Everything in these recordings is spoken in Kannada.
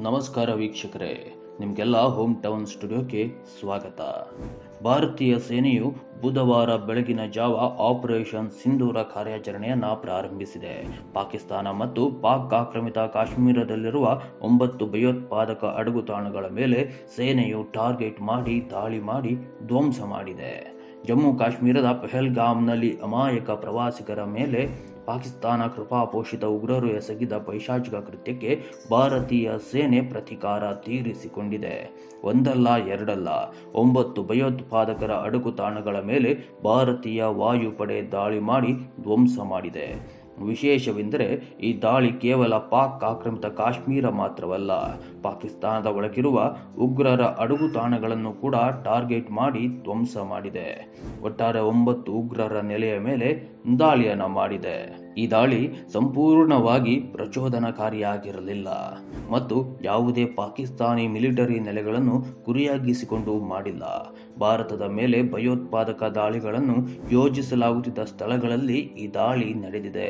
ನಮಸ್ಕಾರ ವೀಕ್ಷಕರೇ, ನಿಮಗೆಲ್ಲ ಹೋಮ್ ಟೌನ್ ಸ್ಟುಡಿಯೋಕ್ಕೆ ಸ್ವಾಗತ. ಭಾರತೀಯ ಸೇನೆಯು ಬುಧವಾರ ಬೆಳಗಿನ ಜಾವ ಆಪರೇಷನ್ ಸಿಂಧೂರ ಕಾರ್ಯಾಚರಣೆಯನ್ನು ಪ್ರಾರಂಭಿಸಿದೆ. ಪಾಕಿಸ್ತಾನ ಮತ್ತು ಪಾಕ್ ಆಕ್ರಮಿತ ಕಾಶ್ಮೀರದಲ್ಲಿರುವ 9 ಭಯೋತ್ಪಾದಕ ಅಡಗುತಾಣಗಳ ಮೇಲೆ ಸೇನೆಯು ಟಾರ್ಗೆಟ್ ಮಾಡಿ ದಾಳಿ ಮಾಡಿ ಧ್ವಂಸ ಮಾಡಿದೆ. ಜಮ್ಮು ಕಾಶ್ಮೀರದ ಪಹಲ್ಗಾಮ್ನಲ್ಲಿ ಅಮಾಯಕ ಪ್ರವಾಸಿಗರ ಮೇಲೆ ಪಾಕಿಸ್ತಾನ ಕೃಪಾಪೋಷಿತ ಉಗ್ರರು ಎಸಗಿದ ಪೈಶಾಚಿಕ ಕೃತ್ಯಕ್ಕೆ ಭಾರತೀಯ ಸೇನೆ ಪ್ರತೀಕಾರ ತೀರಿಸಿಕೊಂಡಿದೆ. ಒಂದಲ್ಲ ಎರಡಲ್ಲ 9 ಭಯೋತ್ಪಾದಕರ ಅಡಗುತಾಣಗಳ ಮೇಲೆ ಭಾರತೀಯ ವಾಯುಪಡೆ ದಾಳಿ ಮಾಡಿ ಧ್ವಂಸ ಮಾಡಿದೆ. ವಿಶೇಷವೆಂದರೆ ಈ ದಾಳಿ ಕೇವಲ ಪಾಕ್ ಆಕ್ರಮಿತ ಕಾಶ್ಮೀರ ಮಾತ್ರವಲ್ಲ, ಪಾಕಿಸ್ತಾನದ ಒಳಗಿರುವ ಉಗ್ರರ ಅಡಗುತಾಣಗಳನ್ನು ಕೂಡ ಟಾರ್ಗೆಟ್ ಮಾಡಿ ಧ್ವಂಸ ಮಾಡಿದೆ. ಒಟ್ಟಾರೆ 9 ಉಗ್ರರ ನೆಲೆಯ ಮೇಲೆ ದಾಳಿಯನ್ನು ಮಾಡಿದೆ. ಈ ದಾಳಿ ಸಂಪೂರ್ಣವಾಗಿ ಪ್ರಚೋದನಕಾರಿಯಾಗಿರಲಿಲ್ಲ ಮತ್ತು ಯಾವುದೇ ಪಾಕಿಸ್ತಾನಿ ಮಿಲಿಟರಿ ನೆಲೆಗಳನ್ನು ಗುರಿಯಾಗಿಸಿಕೊಂಡು ಮಾಡಿಲ್ಲ. ಭಾರತದ ಮೇಲೆ ಭಯೋತ್ಪಾದಕ ದಾಳಿಗಳನ್ನು ಯೋಜಿಸಲಾಗುತ್ತಿದ್ದ ಸ್ಥಳಗಳಲ್ಲಿ ಈ ದಾಳಿ ನಡೆದಿದೆ.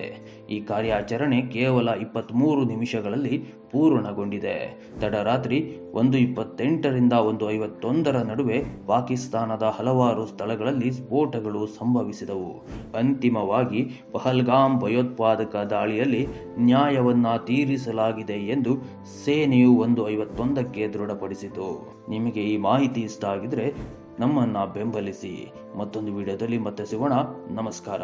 ಈ ಕಾರ್ಯಾಚರಣೆ ಕೇವಲ 23 ನಿಮಿಷಗಳಲ್ಲಿ ಪೂರ್ಣಗೊಂಡಿದೆ. ತಡರಾತ್ರಿ 1:28ರಿಂದ 1:51ರ ನಡುವೆ ಪಾಕಿಸ್ತಾನದ ಹಲವಾರು ಸ್ಥಳಗಳಲ್ಲಿ ಸ್ಫೋಟಗಳು ಸಂಭವಿಸಿದವು. ಅಂತಿಮವಾಗಿ ಪಹಲ್ಗಾಮ್ ಭಯೋತ್ಪಾದಕ ದಾಳಿಯಲ್ಲಿ ನ್ಯಾಯವನ್ನ ತೀರಿಸಲಾಗಿದೆ ಎಂದು ಸೇನೆಯು 1:51ಕ್ಕೆ ದೃಢಪಡಿಸಿತು. ನಿಮಗೆ ಈ ಮಾಹಿತಿ ಇಷ್ಟ ಆಗಿದ್ರೆ ನಮ್ಮನ್ನ ಬೆಂಬಲಿಸಿ. ಮತ್ತೊಂದು ವಿಡಿಯೋದಲ್ಲಿ ಮತ್ತೆ ಸಿಗೋಣ. ನಮಸ್ಕಾರ.